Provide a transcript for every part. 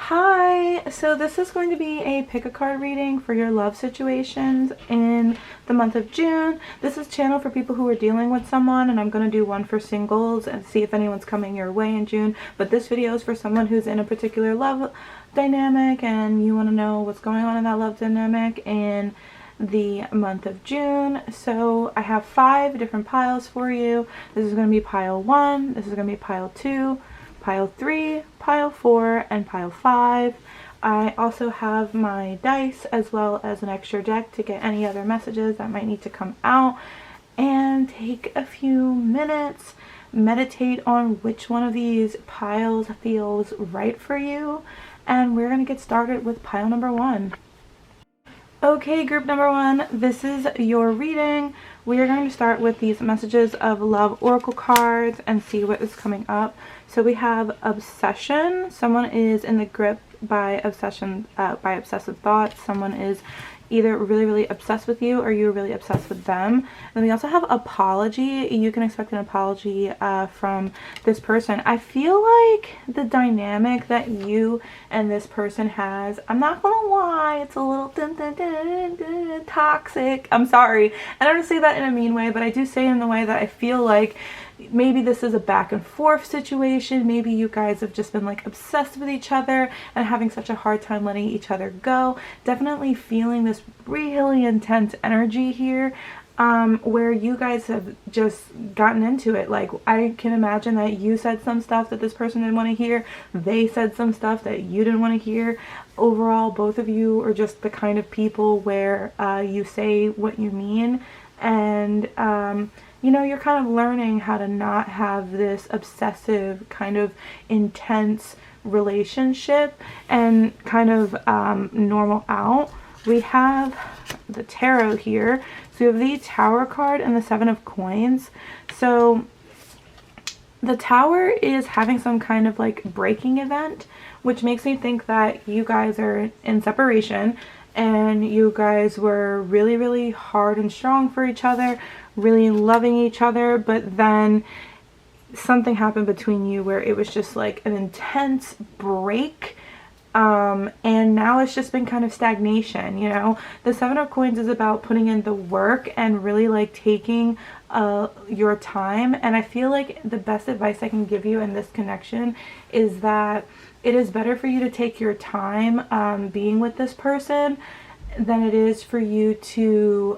Hi, so this is going to be a pick a card reading for your love situations in the month of June. This is channel for people who are dealing with someone, and I'm going to do one for singles and see if anyone's coming your way in June. But this video is for someone who's in a particular love dynamic and you want to know what's going on in that love dynamic in the month of June. So I have 5 different piles for you. This is going to be pile 1, this is going to be pile 2, pile 3, pile 4, and pile 5. I also have my dice as well as an extra deck to get any other messages that might need to come out, and take a few minutes, meditate on which one of these piles feels right for you, and we're going to get started with pile number 1. Okay, group number 1, this is your reading. We are going to start with these messages of love oracle cards and see what is coming up. So we have obsession. Someone is in the grip by obsession, by obsessive thoughts. Someone is either really obsessed with you or you're really obsessed with them. And we also have apology. You can expect an apology from this person. I feel like the dynamic that you and this person has, I'm not gonna lie, it's a little toxic. I'm sorry. I don't say that in a mean way, but I do say it in the way that I feel like maybe this is a back and forth situation. Maybe you guys have just been like obsessed with each other and having such a hard time letting each other go. Definitely feeling this really intense energy here, where you guys have just gotten into it. Like, I can imagine that you said some stuff that this person didn't want to hear. They said some stuff that you didn't want to hear. Overall, both of you are just the kind of people where you say what you mean, and you know, you're kind of learning how to not have this obsessive kind of intense relationship and kind of normal out. We have the tarot here. So we have the Tower card and the 7 of Coins. So the Tower is having some kind of like breaking event, which makes me think that you guys are in separation and you guys were really hard and strong for each other, really loving each other, but then something happened between you where it was just like an intense break, and now it's just been kind of stagnation. You know, the 7 of Coins is about putting in the work and really like taking your time, and I feel like the best advice I can give you in this connection is that it is better for you to take your time being with this person than it is for you to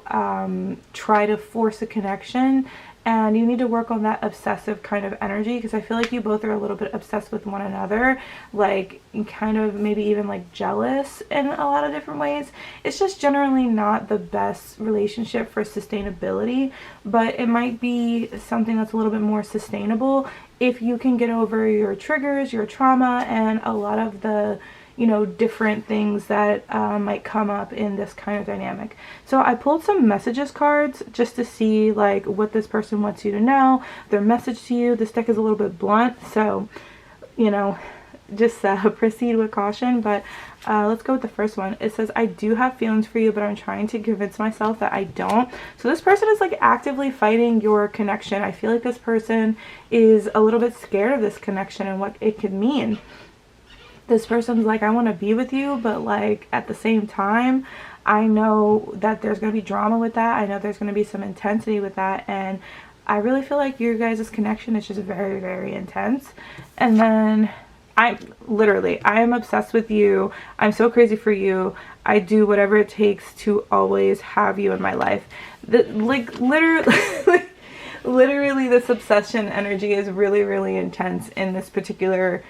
try to force a connection. And you need to work on that obsessive kind of energy, because I feel like you both are a little bit obsessed with one another, like kind of maybe even like jealous in a lot of different ways. It's just generally not the best relationship for sustainability, but it might be something that's a little bit more sustainable if you can get over your triggers, your trauma, and a lot of the, you know, different things that might come up in this kind of dynamic. So I pulled some messages cards just to see like what this person wants you to know, their message to you. This deck is a little bit blunt, so, you know, just proceed with caution. But let's go with the first one. It says, I do have feelings for you, but I'm trying to convince myself that I don't. So this person is like actively fighting your connection. I feel like this person is a little bit scared of this connection and what it could mean. This person's like, I want to be with you, but like at the same time, I know that there's going to be drama with that. I know there's going to be some intensity with that. And I really feel like your guys' connection is just very intense. And then I am obsessed with you. I'm so crazy for you. I do whatever it takes to always have you in my life. Like literally, literally this obsession energy is really intense in this particular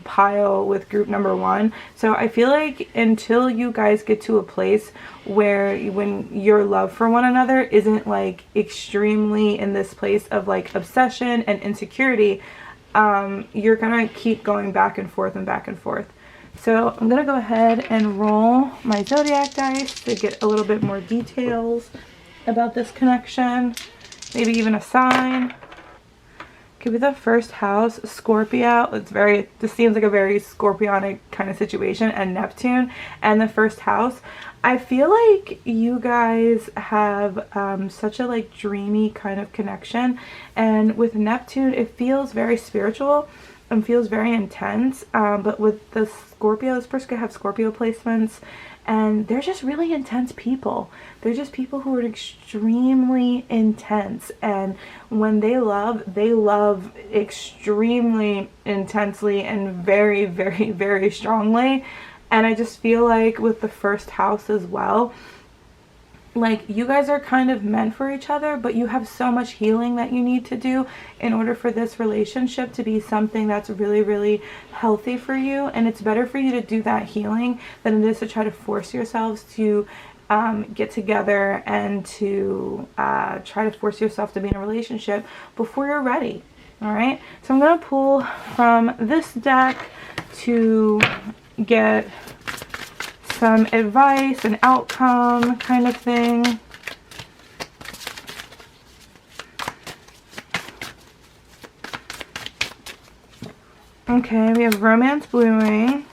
pile with group number 1. So I feel like until you guys get to a place where when your love for one another isn't like extremely in this place of like obsession and insecurity, you're gonna keep going back and forth. So I'm gonna go ahead and roll my zodiac dice to get a little bit more details about this connection, maybe even a sign. Could be the first house, Scorpio. This seems like a very Scorpionic kind of situation, and Neptune, and the first house. I feel like you guys have such a like dreamy kind of connection, and with Neptune, it feels very spiritual. feels very intense, but with the Scorpio, this person could have Scorpio placements, and they're just really intense people. They're just people who are extremely intense, and when they love extremely intensely and very, very, very strongly. And I just feel like with the first house as well, like you guys are kind of meant for each other, but you have so much healing that you need to do in order for this relationship to be something that's really, really healthy for you. And it's better for you to do that healing than it is to try to force yourselves to get together and to try to force yourself to be in a relationship before you're ready. All right, so I'm gonna pull from this deck to get some advice, an outcome kind of thing. Okay, we have romance blooming.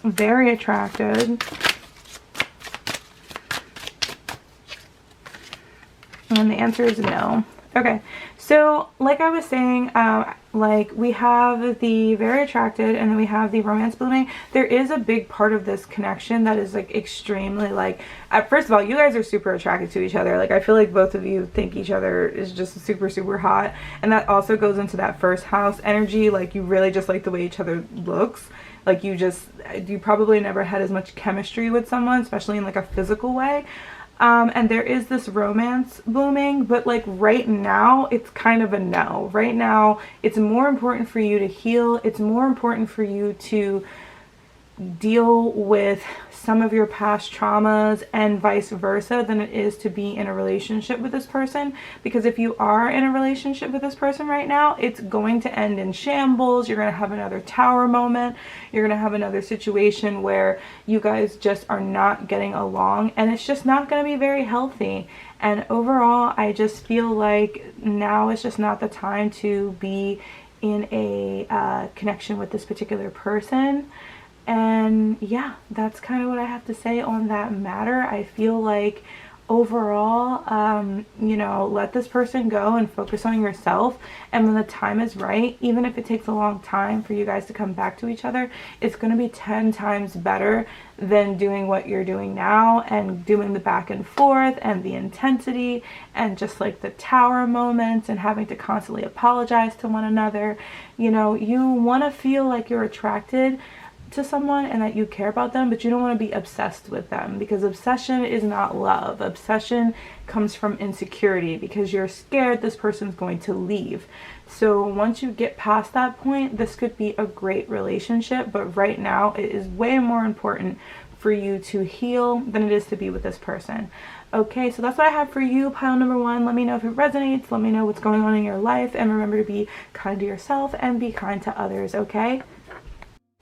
Very attracted. And the answer is no. Okay, so like I was saying, like we have the very attracted and then we have the romance blooming. There is a big part of this connection that is like extremely like, first of all, you guys are super attracted to each other. Like I feel like both of you think each other is just super, super hot. And that also goes into that first house energy. Like you really just like the way each other looks. Like you probably never had as much chemistry with someone, especially in like a physical way. And there is this romance blooming, but like right now it's kind of a no. Right now it's more important for you to heal. It's more important for you to deal with some of your past traumas and vice versa than it is to be in a relationship with this person. Because if you are in a relationship with this person right now, it's going to end in shambles. You're going to have another tower moment. You're going to have another situation where you guys just are not getting along, and it's just not going to be very healthy. And overall, I just feel like now is just not the time to be in a connection with this particular person. And yeah, that's kind of what I have to say on that matter. I feel like overall, you know, let this person go and focus on yourself. And when the time is right, even if it takes a long time for you guys to come back to each other, it's going to be 10 times better than doing what you're doing now and doing the back and forth and the intensity and just like the tower moments and having to constantly apologize to one another. You know, you want to feel like you're attracted to someone and that you care about them, but you don't want to be obsessed with them, because obsession is not love. Obsession comes from insecurity because you're scared this person's going to leave. So once you get past that point, this could be a great relationship, but right now it is way more important for you to heal than it is to be with this person. Okay, so that's what I have for you, pile number one. Let me know if it resonates. Let me know what's going on in your life, and remember to be kind to yourself and be kind to others, okay?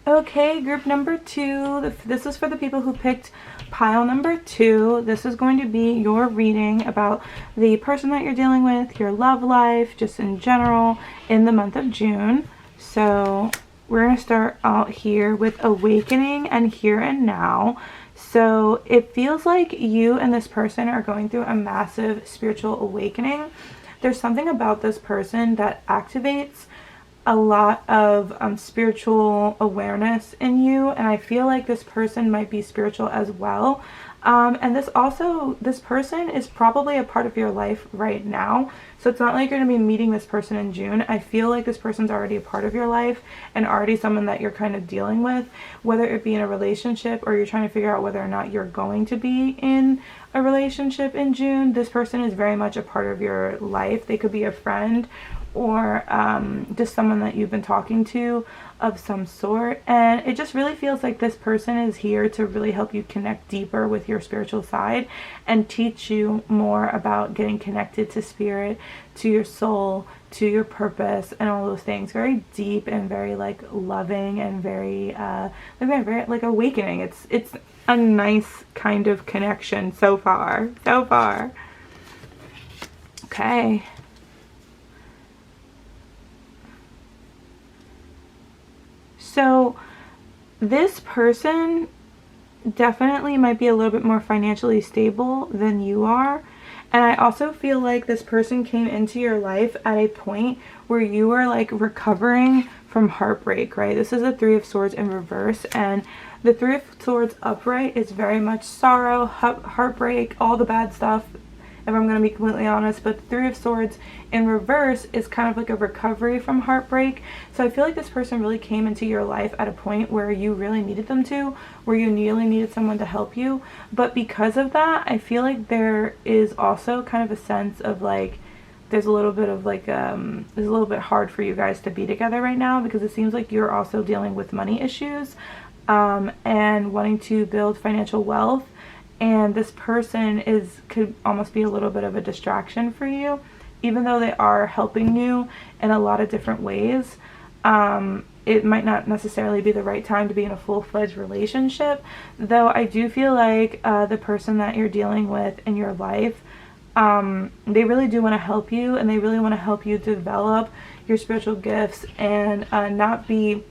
Okay, group number two. This is for the people who picked pile number two. This is going to be your reading about the person that you're dealing with, your love life, just in general, in the month of June. So we're going to start out here with awakening and here and now. So it feels like you and this person are going through a massive spiritual awakening. There's something about this person that activates a lot of spiritual awareness in you, and I feel like this person might be spiritual as well. And this person is probably a part of your life right now. So it's not like you're going to be meeting this person in June. I feel like this person's already a part of your life and already someone that you're kind of dealing with, whether it be in a relationship or you're trying to figure out whether or not you're going to be in a relationship in June. This person is very much a part of your life. They could be a friend or just someone that you've been talking to of some sort, and it just really feels like this person is here to really help you connect deeper with your spiritual side and teach you more about getting connected to spirit, to your soul, to your purpose, and all those things. Very deep and very like loving and very like awakening. It's a nice kind of connection so far. Okay. So this person definitely might be a little bit more financially stable than you are. And I also feel like this person came into your life at a point where you were like recovering from heartbreak, right? This is the Three of Swords in reverse, and the Three of Swords upright is very much sorrow, heartbreak, all the bad stuff, if I'm going to be completely honest. But the Three of Swords in reverse is kind of like a recovery from heartbreak. So I feel like this person really came into your life at a point where you really needed them to, where you really needed someone to help you. But because of that, I feel like there is also kind of a sense of like, there's a little bit of like, it's a little bit hard for you guys to be together right now, because it seems like you're also dealing with money issues and wanting to build financial wealth. And this person could almost be a little bit of a distraction for you, even though they are helping you in a lot of different ways. It might not necessarily be the right time to be in a full-fledged relationship, though I do feel like the person that you're dealing with in your life, they really do want to help you, and they really want to help you develop your spiritual gifts and not be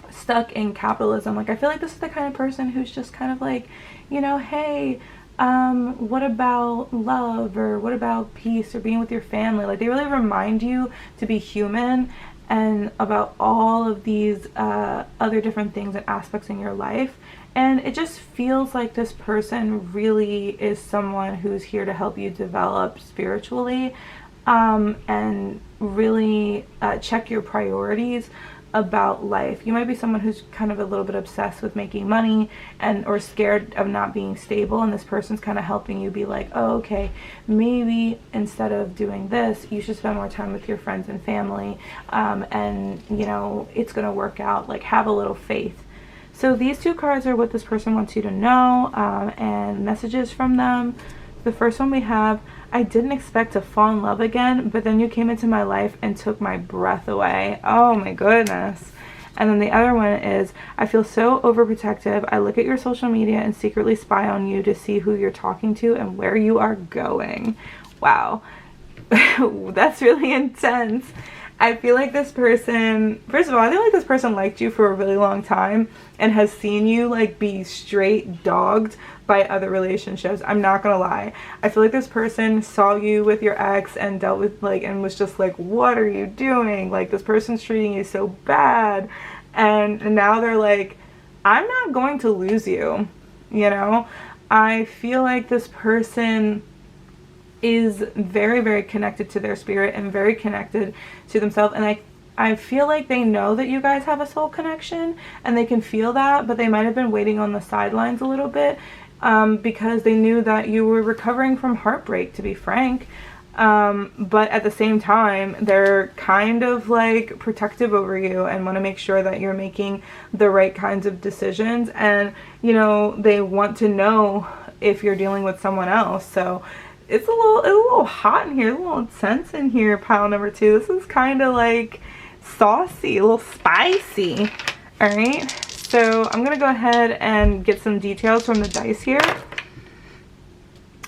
stuck in capitalism. Like, I feel like this is the kind of person who's just kind of like, you know, hey, what about love, or what about peace, or being with your family? Like, they really remind you to be human and about all of these other different things and aspects in your life. And it just feels like this person really is someone who's here to help you develop spiritually, and really check your priorities about life. You might be someone who's kind of a little bit obsessed with making money and or scared of not being stable, and this person's kind of helping you be like, oh, okay, maybe instead of doing this, you should spend more time with your friends and family, and you know, it's gonna work out. Like, have a little faith. So these two cards are what this person wants you to know, and messages from them. The first one we have, I didn't expect to fall in love again, but then you came into my life and took my breath away. Oh my goodness. And then the other one is, I feel so overprotective. I look at your social media and secretly spy on you to see who you're talking to and where you are going. Wow. That's really intense. I feel like this person, first of all, I feel like this person liked you for a really long time and has seen you like be straight dogged by other relationships. I'm not gonna lie. I feel like this person saw you with your ex and dealt with like, and was just like, what are you doing? Like, this person's treating you so bad. And now they're like, I'm not going to lose you. You know, I feel like this person is very, very connected to their spirit and very connected to themselves. And I feel like they know that you guys have a soul connection and they can feel that, but they might have been waiting on the sidelines a little bit, because they knew that you were recovering from heartbreak, to be frank. But at the same time, they're kind of like protective over you and want to make sure that you're making the right kinds of decisions. And, you know, they want to know if you're dealing with someone else. So it's a little hot in here, a little intense in here, pile number two. This is kind of like saucy, a little spicy. All right, so I'm gonna go ahead and get some details from the dice here.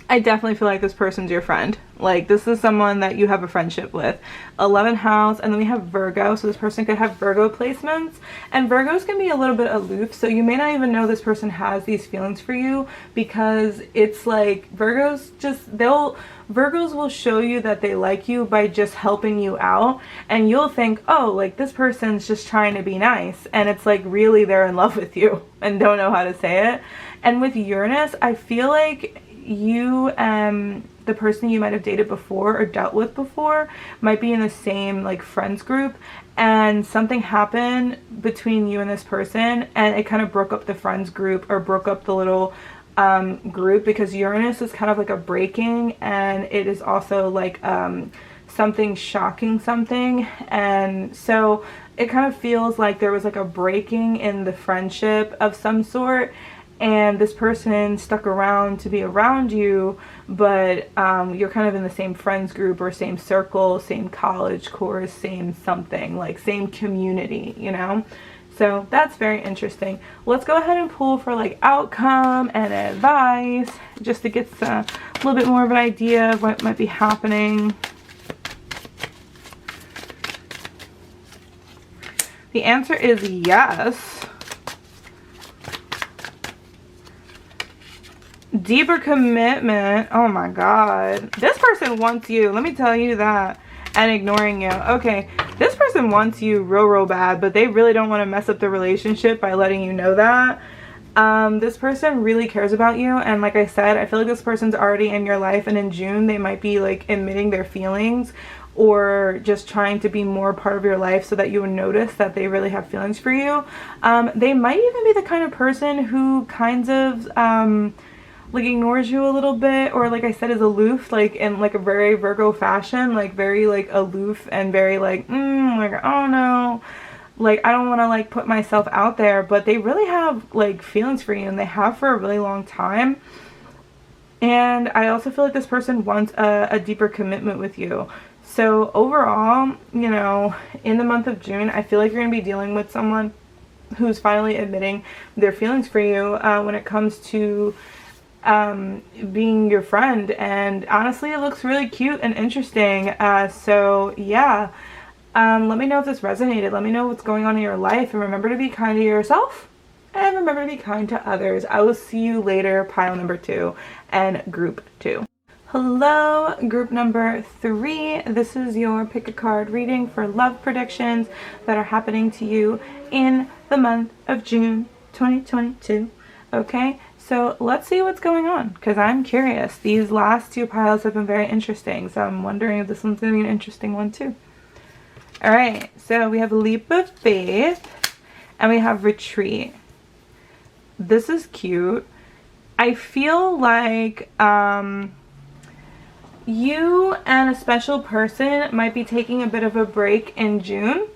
I definitely feel like this person's your friend. Like, this is someone that you have a friendship with. 11th house, and then we have Virgo, so this person could have Virgo placements. And Virgos can be a little bit aloof, so you may not even know this person has these feelings for you, because it's like Virgos will show you that they like you by just helping you out, and you'll think, oh, like, this person's just trying to be nice, and it's like really they're in love with you and don't know how to say it. And with Uranus, I feel like you the person you might have dated before or dealt with before might be in the same like friends group, and something happened between you and this person and it kind of broke up the friends group, or broke up the little group, because Uranus is kind of like a breaking, and it is also like something shocking something. And so it kind of feels like there was like a breaking in the friendship of some sort, and this person stuck around to be around you, but you're kind of in the same friends group or same circle, same college course, same something, like same community, you know? So that's very interesting. Let's go ahead and pull for like outcome and advice, just to get a little bit more of an idea of what might be happening. The answer is yes. Deeper commitment. Oh my God. This person wants you. Let me tell you that. And ignoring you. Okay. This person wants you real bad, but they really don't want to mess up the relationship by letting you know that. This person really cares about you. And like I said, I feel like this person's already in your life. And in June, they might be like admitting their feelings or just trying to be more part of your life so that you would notice that they really have feelings for you. They might even be the kind of person who kind of, like ignores you a little bit, or like I said, is aloof, like in like a very Virgo fashion, like very like aloof and very like, like, oh no, like I don't want to like put myself out there, but they really have like feelings for you, and they have for a really long time. And I also feel like this person wants a deeper commitment with you. So overall, you know, in the month of June, I feel like you're going to be dealing with someone who's finally admitting their feelings for you when it comes to being your friend. And honestly, it looks really cute and interesting. So yeah, let me know if this resonated. Let me know what's going on in your life, and remember to be kind to yourself and remember to be kind to others. I will see you later, pile number 2 and group 2. Hello, group number 3. This is your pick a card reading for love predictions that are happening to you in the month of June 2022. Okay, so let's see what's going on, because I'm curious. These last 2 piles have been very interesting, so I'm wondering if this one's going to be an interesting one too. Alright, so we have leap of faith and we have retreat. This is cute. I feel like you and a special person might be taking a bit of a break in June,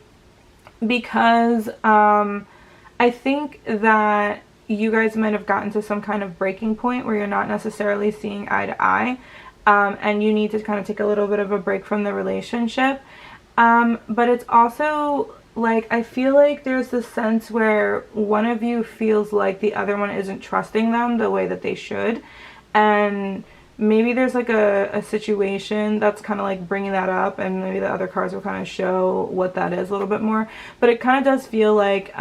because I think that you guys might have gotten to some kind of breaking point where you're not necessarily seeing eye to eye, and you need to kind of take a little bit of a break from the relationship. But it's also like, I feel like there's this sense where one of you feels like the other one isn't trusting them the way that they should, and maybe there's like a situation that's kind of like bringing that up, and maybe the other cards will kind of show what that is a little bit more. But it kind of does feel like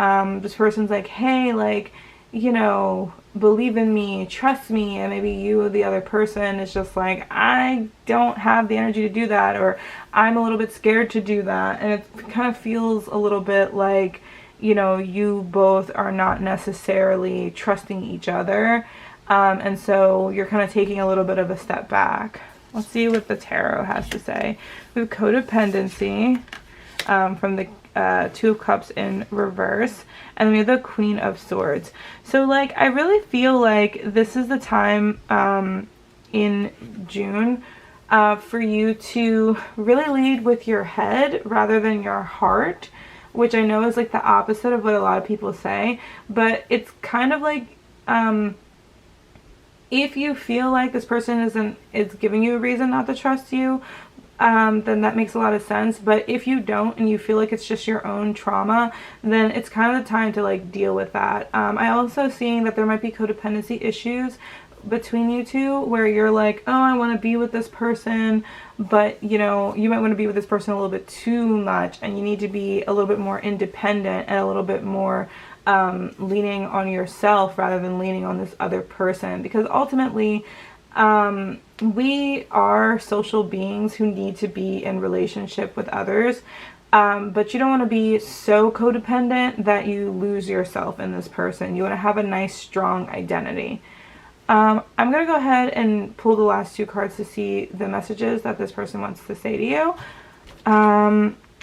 this person's like, hey, like, you know, believe in me, trust me, and maybe you, the other person, is just like, I don't have the energy to do that, or I'm a little bit scared to do that. And it kind of feels a little bit like, you know, you both are not necessarily trusting each other, and so you're kind of taking a little bit of a step back. Let's see what the tarot has to say. We have codependency from the 2 of Cups in reverse, and then we have the Queen of Swords. So like, I really feel like this is the time in June for you to really lead with your head rather than your heart, which I know is like the opposite of what a lot of people say. But it's kind of like, if you feel like this person is giving you a reason not to trust you, then that makes a lot of sense. But if you don't, and you feel like it's just your own trauma, then it's kind of the time to like deal with that. I also seeing that there might be codependency issues between you two, where you're like, oh, I want to be with this person, but you know, you might want to be with this person a little bit too much, and you need to be a little bit more independent and a little bit more leaning on yourself rather than leaning on this other person, because ultimately we are social beings who need to be in relationship with others, but you don't want to be so codependent that you lose yourself in this person. You want to have a nice strong identity. I'm going to go ahead and pull the last 2 cards to see the messages that this person wants to say to you.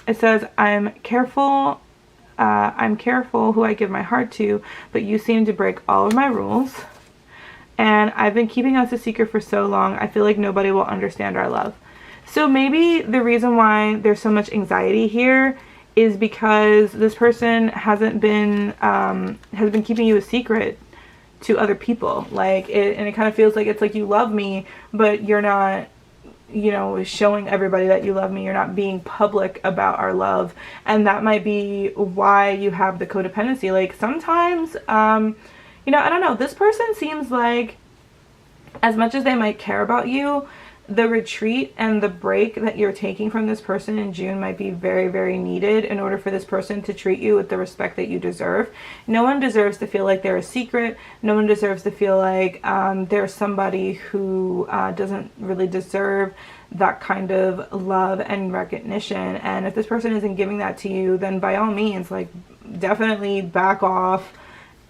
It says, I'm careful who I give my heart to, but you seem to break all of my rules. And I've been keeping us a secret for so long, I feel like nobody will understand our love. So maybe the reason why there's so much anxiety here is because this person has been keeping you a secret to other people. Like, and it kind of feels like it's like, you love me, but you're not, you know, showing everybody that you love me. You're not being public about our love. And that might be why you have the codependency. Like, sometimes, you know, I don't know, this person seems like, as much as they might care about you, the retreat and the break that you're taking from this person in June might be very, very needed in order for this person to treat you with the respect that you deserve. No one deserves to feel like they're a secret. No one deserves to feel like they're somebody who doesn't really deserve that kind of love and recognition. And if this person isn't giving that to you, then by all means, like, definitely back off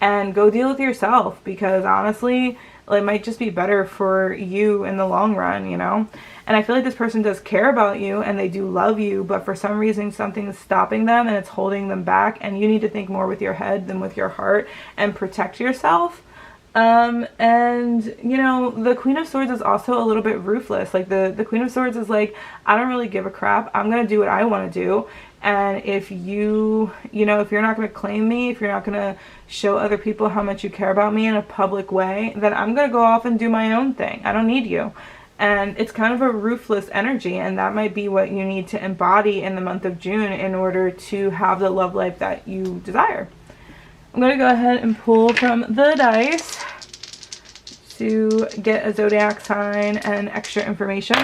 and go deal with yourself, because honestly, it might just be better for you in the long run, you know? And I feel like this person does care about you and they do love you, but for some reason something is stopping them and it's holding them back, and you need to think more with your head than with your heart and protect yourself. And you know, the Queen of Swords is also a little bit ruthless. Like the Queen of Swords is like, I don't really give a crap. I'm gonna do what I want to do. And if you know, if you're not going to claim me, if you're not going to show other people how much you care about me in a public way, then I'm going to go off and do my own thing. I don't need you. And it's kind of a ruthless energy, and that might be what you need to embody in the month of June in order to have the love life that you desire. I'm going to go ahead and pull from the dice to get a zodiac sign and extra information.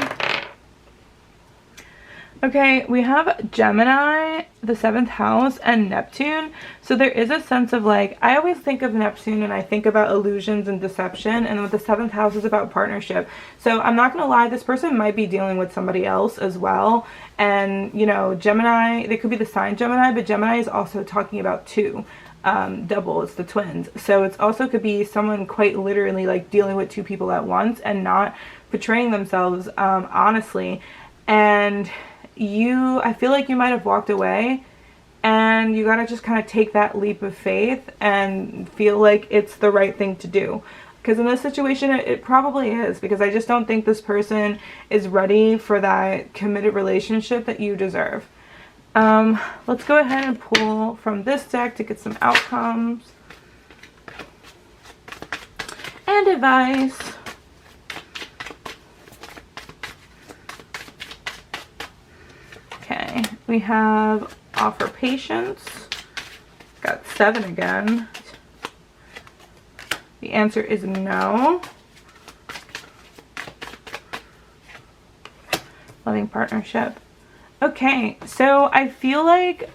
Okay, we have Gemini, the 7th house, and Neptune. So there is a sense of like, I always think of Neptune and I think about illusions and deception, and with the 7th house is about partnership. So I'm not going to lie, this person might be dealing with somebody else as well. And, you know, Gemini, they could be the sign Gemini, but Gemini is also talking about two. Double, it's the twins. So it's also could be someone quite literally like dealing with two people at once and not portraying themselves honestly. And I feel like you might have walked away, and you gotta just kind of take that leap of faith and feel like it's the right thing to do. Because in this situation, it probably is, because I just don't think this person is ready for that committed relationship that you deserve. Let's go ahead and pull from this deck to get some outcomes and advice. Okay, we have offer patience. Got 7 again. The answer is no. Loving partnership. Okay, so I feel like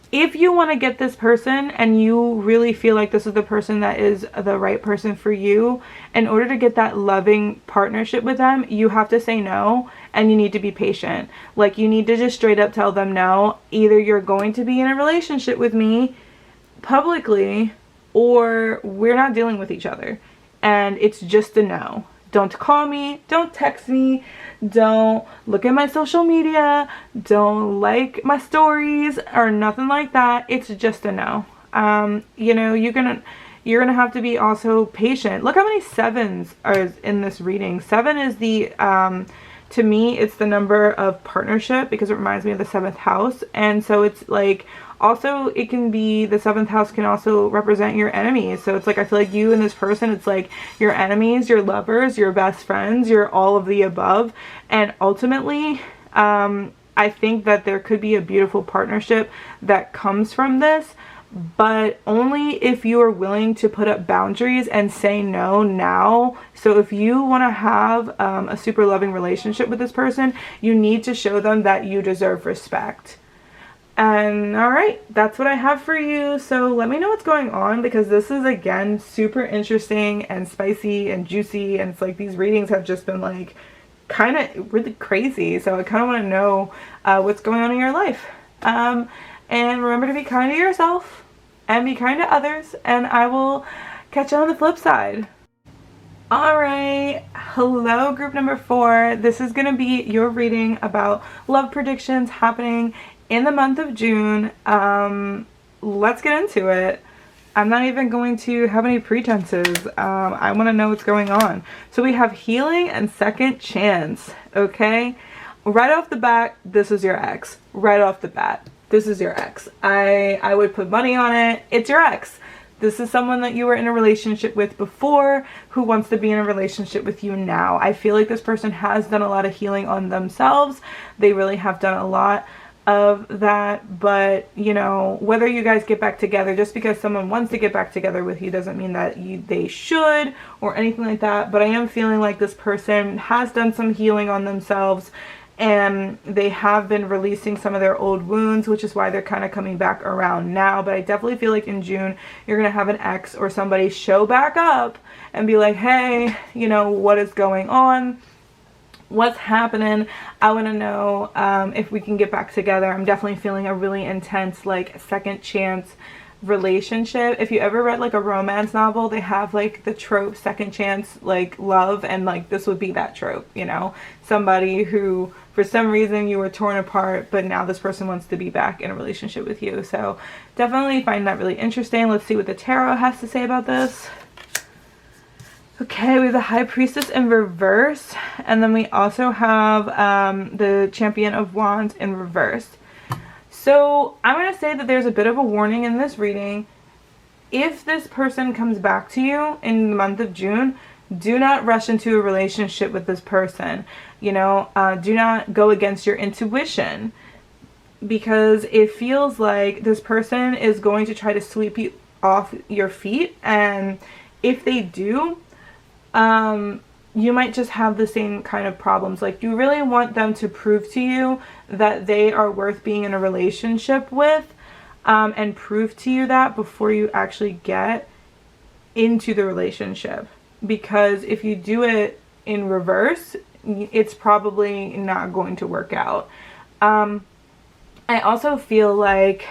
if you want to get this person and you really feel like this is the person that is the right person for you, in order to get that loving partnership with them, you have to say no, and you need to be patient. Like, you need to just straight up tell them no. Either you're going to be in a relationship with me publicly, or we're not dealing with each other. And it's just a no. Don't call me, don't text me, don't look at my social media, don't like my stories or nothing like that. It's just a no. You know, you're gonna have to be also patient. Look how many 7s are in this reading. 7 is the to me, it's the number of partnership, because it reminds me of the 7th house. And so it's like, also it can be, the 7th house can also represent your enemies. So it's like, I feel like you and this person, it's like your enemies, your lovers, your best friends, your all of the above. And ultimately, I think that there could be a beautiful partnership that comes from this, but only if you are willing to put up boundaries and say no now. So if you want to have a super loving relationship with this person, you need to show them that you deserve respect. And alright, that's what I have for you. So let me know what's going on, because this is, again, super interesting and spicy and juicy, and it's like these readings have just been like kind of really crazy. So I kind of want to know what's going on in your life. And remember to be kind to yourself and be kind to others, and I will catch you on the flip side. Alright, hello group number 4. This is going to be your reading about love predictions happening in the month of June. Let's get into it. I'm not even going to have any pretenses. I want to know what's going on. So we have healing and second chance, okay? Right off the bat, this is your ex. Right off the bat, this is your ex. I would put money on it. It's your ex. This is someone that you were in a relationship with before who wants to be in a relationship with you now. I feel like this person has done a lot of healing on themselves. They really have done a lot. of that. But you know, whether you guys get back together, just because someone wants to get back together with you doesn't mean that they should or anything like that. But I am feeling like this person has done some healing on themselves, and they have been releasing some of their old wounds, which is why they're kind of coming back around now. But I definitely feel like in June you're gonna have an ex or somebody show back up and be like, hey, you know, what is going on? What's happening? I want to know if we can get back together. I'm definitely feeling a really intense, like, second chance relationship. If you ever read like a romance novel, they have like the trope second chance, like, love, and like this would be that trope, you know, somebody who for some reason you were torn apart, but now this person wants to be back in a relationship with you. So definitely find that really interesting. Let's see what the tarot has to say about this. Okay, we have the High Priestess in reverse, and then we also have the Champion of Wands in reverse. So I'm going to say that there's a bit of a warning in this reading. If this person comes back to you in the month of June, do not rush into a relationship with this person. You know, do not go against your intuition, because it feels like this person is going to try to sweep you off your feet, and if they do, you might just have the same kind of problems. Like, you really want them to prove to you that they are worth being in a relationship with, and prove to you that before you actually get into the relationship. Because if you do it in reverse, it's probably not going to work out. I also feel like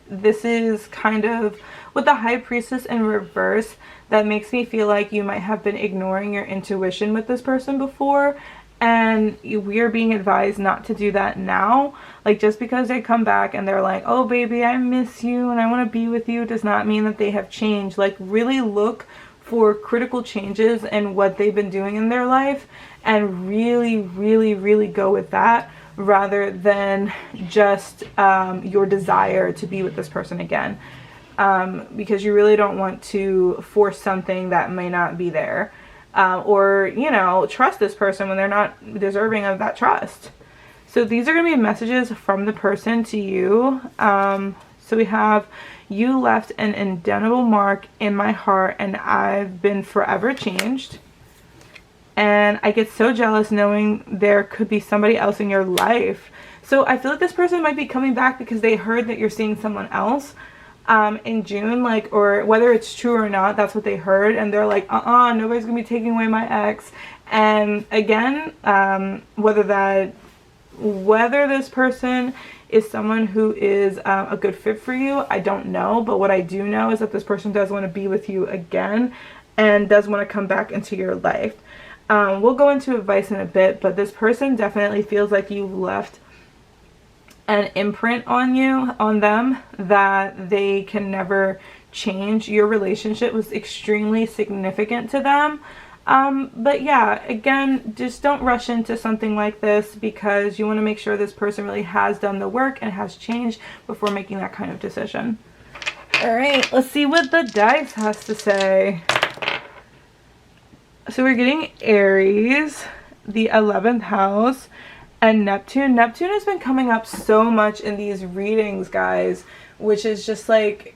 this is kind of, with the High Priestess in reverse, that makes me feel like you might have been ignoring your intuition with this person before, and we are being advised not to do that now. Like, just because they come back and they're like, oh baby, I miss you and I want to be with you, does not mean that they have changed. Like, really look for critical changes in what they've been doing in their life, and really go with that, rather than just your desire to be with this person again. Because you really don't want to force something that may not be there, or, you know, trust this person when they're not deserving of that trust. So these are going to be messages from the person to you. So we have, you left an indelible mark in my heart and I've been forever changed. And I get so jealous knowing there could be somebody else in your life. So I feel like this person might be coming back because they heard that you're seeing someone else in June, like, or whether it's true or not, that's what they heard, and they're like, nobody's gonna be taking away my ex. And again, whether this person is someone who is a good fit for you, I don't know, but what I do know is that this person does want to be with you again and does want to come back into your life. We'll go into advice in a bit, but this person definitely feels like you left an imprint on them that they can never change. Your relationship was extremely significant to them. But yeah, again, just don't rush into something like this, because you want to make sure this person really has done the work and has changed before making that kind of decision. All right, let's see what the dice has to say. So we're getting Aries, the 11th house, and Neptune. Neptune has been coming up so much in these readings, guys, which is just like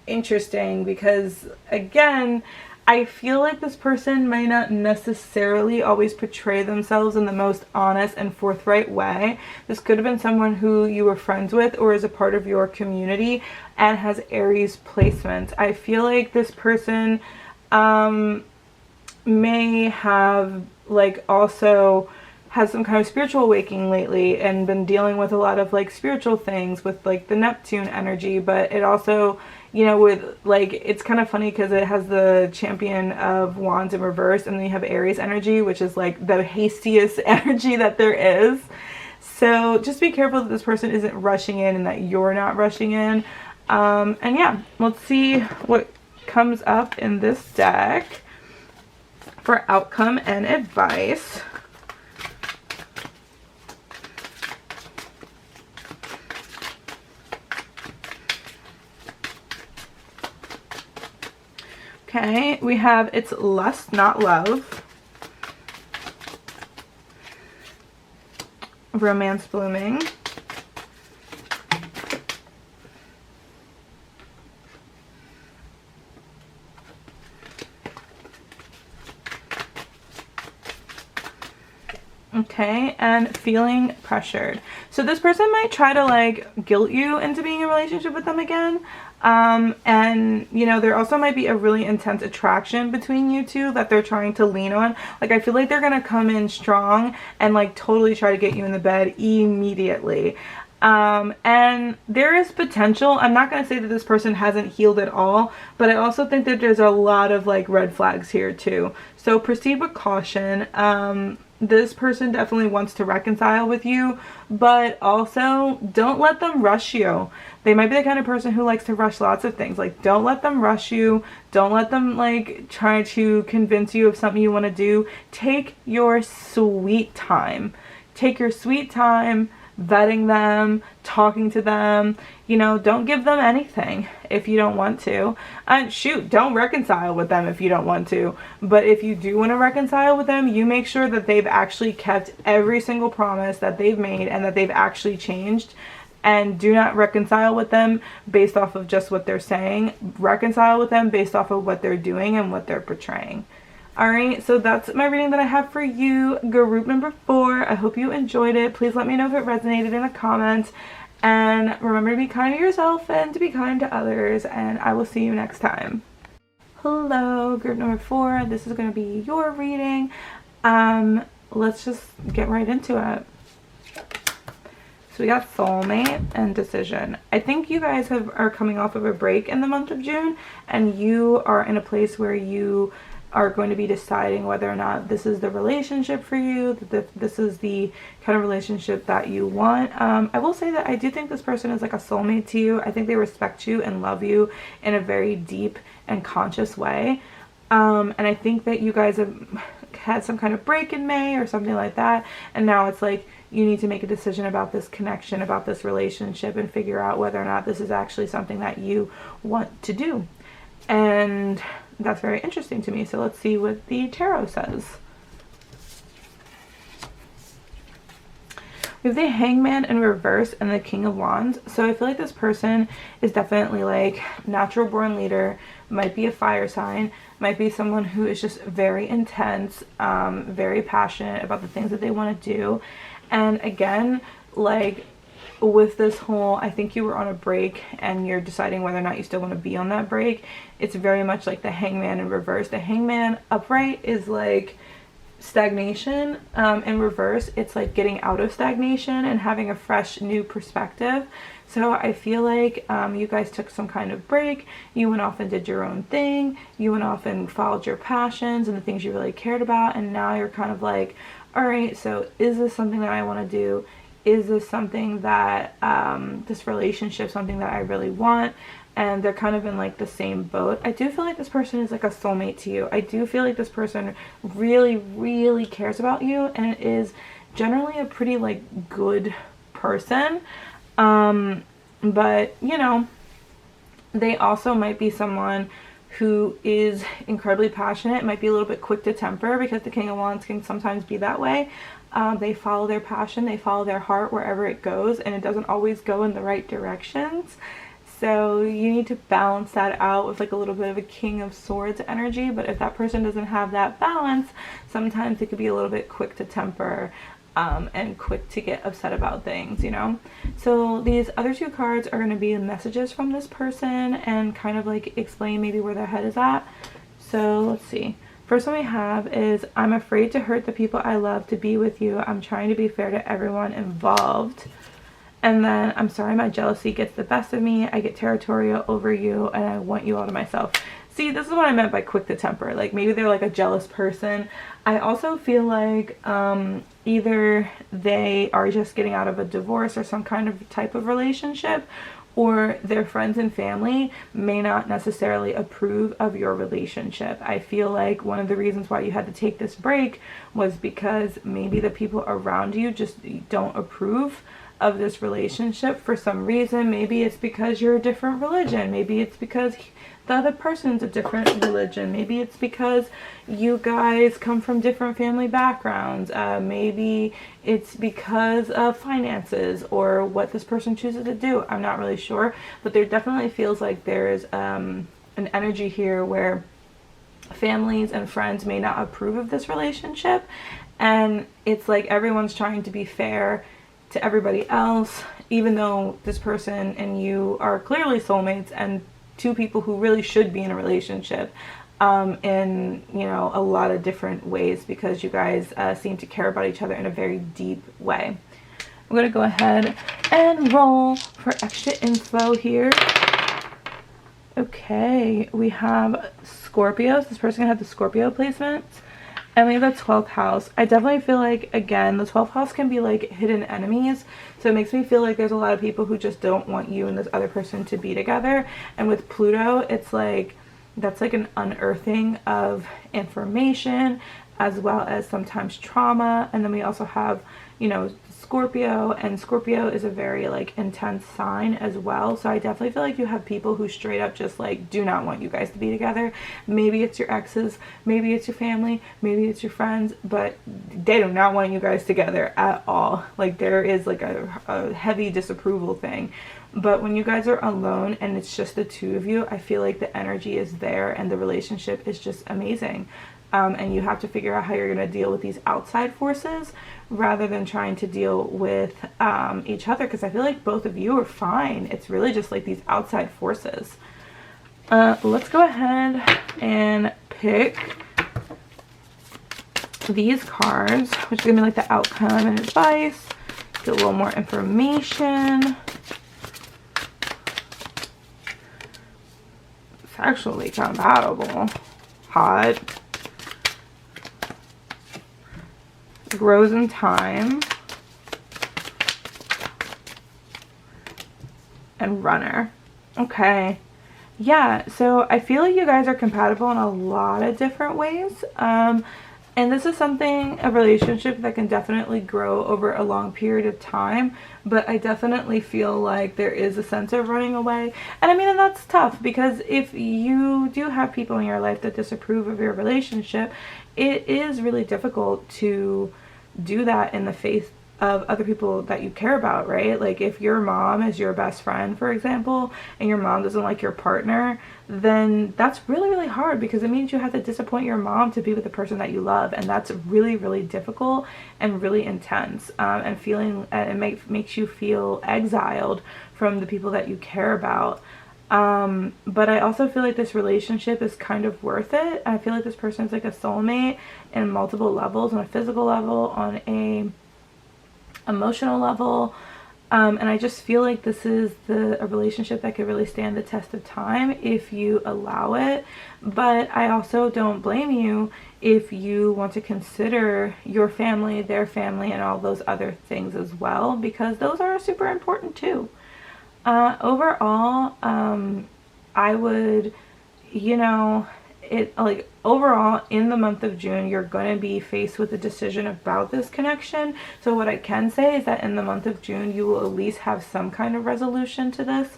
interesting, because again, I feel like this person may not necessarily always portray themselves in the most honest and forthright way. This could have been someone who you were friends with or is a part of your community and has Aries placements. I feel like this person may have, like, also has some kind of spiritual awakening lately and been dealing with a lot of, like, spiritual things with, like, the Neptune energy. But it also, you know, with, like, it's kind of funny because it has the Champion of Wands in reverse, and then you have Aries energy, which is like the hastiest energy that there is. So just be careful that this person isn't rushing in and that you're not rushing in. And yeah, let's see what comes up in this deck for outcome and advice. Okay, we have It's Lust, Not Love. Romance Blooming. Okay, and feeling pressured. So this person might try to like guilt you into being in a relationship with them again. And you know, there also might be a really intense attraction between you two that they're trying to lean on. Like, I feel like they're gonna come in strong and like totally try to get you in the bed immediately. And there is potential. I'm not going to say that this person hasn't healed at all, but I also think that there's a lot of like red flags here too. So proceed with caution. This person definitely wants to reconcile with you, but also don't let them rush you. They might be the kind of person who likes to rush lots of things. Like, don't let them rush you. Don't let them like try to convince you of something you want to do. Take your sweet time. Take your sweet time vetting them, talking to them. You know, don't give them anything if you don't want to. And shoot, don't reconcile with them if you don't want to. But if you do want to reconcile with them, you make sure that they've actually kept every single promise that they've made and that they've actually changed. And do not reconcile with them based off of just what they're saying. Reconcile with them based off of what they're doing and what they're portraying. Alright, so that's my reading that I have for you, group number 4. I hope you enjoyed it. Please let me know if it resonated in the comments. And remember to be kind to yourself and to be kind to others. And I will see you next time. Hello, group number 4. This is going to be your reading. Let's just get right into it. So we got soulmate and decision. I think you guys are coming off of a break in the month of June. And you are in a place where you are going to be deciding whether or not this is the relationship for you, that this is the kind of relationship that you want. I will say that I do think this person is like a soulmate to you. I think they respect you and love you in a very deep and conscious way. And I think that you guys have had some kind of break in May or something like that. And now it's like you need to make a decision about this connection, about this relationship, and figure out whether or not this is actually something that you want to do. And that's very interesting to me. So let's see what the tarot says. We have the Hangman in reverse and the King of Wands. So I feel like this person is definitely like natural born leader, might be a fire sign, might be someone who is just very intense, very passionate about the things that they want to do. And again, like with this whole, I think you were on a break and you're deciding whether or not you still want to be on that break. It's very much like the Hangman in reverse. The Hangman upright is like stagnation. In reverse, it's like getting out of stagnation and having a fresh new perspective. So I feel like you guys took some kind of break. You went off and did your own thing. You went off and followed your passions and the things you really cared about. And now you're kind of like, all right, so is this something that I want to do? Is this something that, this relationship, something that I really want? And they're kind of in like the same boat. I do feel like this person is like a soulmate to you. I do feel like this person really, really cares about you and is generally a pretty like good person. But you know, they also might be someone who is incredibly passionate, might be a little bit quick to temper, because the King of Wands can sometimes be that way. They follow their passion, they follow their heart wherever it goes, and it doesn't always go in the right directions. So you need to balance that out with like a little bit of a King of Swords energy. But if that person doesn't have that balance, sometimes it could be a little bit quick to temper and quick to get upset about things, you know. So these other two cards are going to be messages from this person and kind of like explain maybe where their head is at. So let's see. First one we have is, I'm afraid to hurt the people I love to be with you. I'm trying to be fair to everyone involved. And then, I'm sorry my jealousy gets the best of me. I get territorial over you and I want you all to myself. See, this is what I meant by quick to temper. Like maybe they're like a jealous person. I also feel like either they are just getting out of a divorce or some kind of type of relationship, or their friends and family may not necessarily approve of your relationship. I feel like one of the reasons why you had to take this break was because maybe the people around you just don't approve of this relationship for some reason. Maybe it's because you're a different religion. Maybe it's because the other person's a different religion. Maybe it's because you guys come from different family backgrounds. Maybe it's because of finances or what this person chooses to do. I'm not really sure, but there definitely feels like there's an energy here where families and friends may not approve of this relationship. and it's like everyone's trying to be fair to everybody else, even though this person and you are clearly soulmates and two people who really should be in a relationship, in, you know, a lot of different ways, because you guys seem to care about each other in a very deep way. I'm going to go ahead and roll for extra info here. Okay, we have Scorpios. This person have the Scorpio placement. And we have the 12th house. I definitely feel like, again, the 12th house can be like hidden enemies. So it makes me feel like there's a lot of people who just don't want you and this other person to be together. And with Pluto, it's like, that's like an unearthing of information, as well as sometimes trauma. And then we also have, you know, Scorpio, and Scorpio is a very like intense sign as well. So I definitely feel like you have people who straight up just like do not want you guys to be together. Maybe it's your exes, maybe it's your family, maybe it's your friends, but they do not want you guys together at all. Like there is like a heavy disapproval thing. But when you guys are alone and it's just the two of you, I feel like the energy is there and the relationship is just amazing. And you have to figure out how you're going to deal with these outside forces rather than trying to deal with each other, because I feel like both of you are fine. It's really just like these outside forces. Let's go ahead and pick these cards, which is going to be like the outcome and advice. Get a little more information. It's actually compatible. Hot. Grows in time, and runner. Okay, yeah, so I feel like you guys are compatible in a lot of different ways, and this is something, a relationship that can definitely grow over a long period of time, but I definitely feel like there is a sense of running away. And I mean, and that's tough, because if you do have people in your life that disapprove of your relationship, it is really difficult to do that in the face of other people that you care about, right? Like if your mom is your best friend, for example, and your mom doesn't like your partner, then that's really, really hard, because it means you have to disappoint your mom to be with the person that you love, and that's really, really difficult and really intense, and feeling, it makes you feel exiled from the people that you care about. But I also feel like this relationship is kind of worth it. I feel like this person is like a soulmate in multiple levels, on a physical level, on a emotional level, and I just feel like this is a relationship that could really stand the test of time if you allow it. But I also don't blame you if you want to consider your family, their family, and all those other things as well, because those are super important too. Overall, I would, you know, overall in the month of June, you're going to be faced with a decision about this connection. So what I can say is that in the month of June, you will at least have some kind of resolution to this,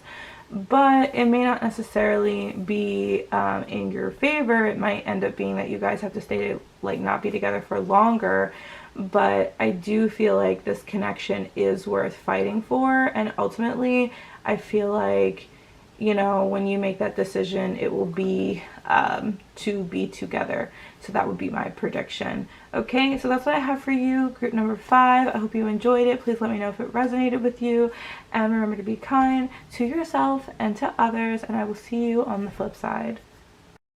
but it may not necessarily be in your favor. It might end up being that you guys have to stay, like, not be together for longer. But I do feel like this connection is worth fighting for, and ultimately I feel like, you know, when you make that decision, it will be to be together. So that would be my prediction. Okay, so that's what I have for you, group number 5. I hope you enjoyed it. Please let me know if it resonated with you, and remember to be kind to yourself and to others, and I will see you on the flip side.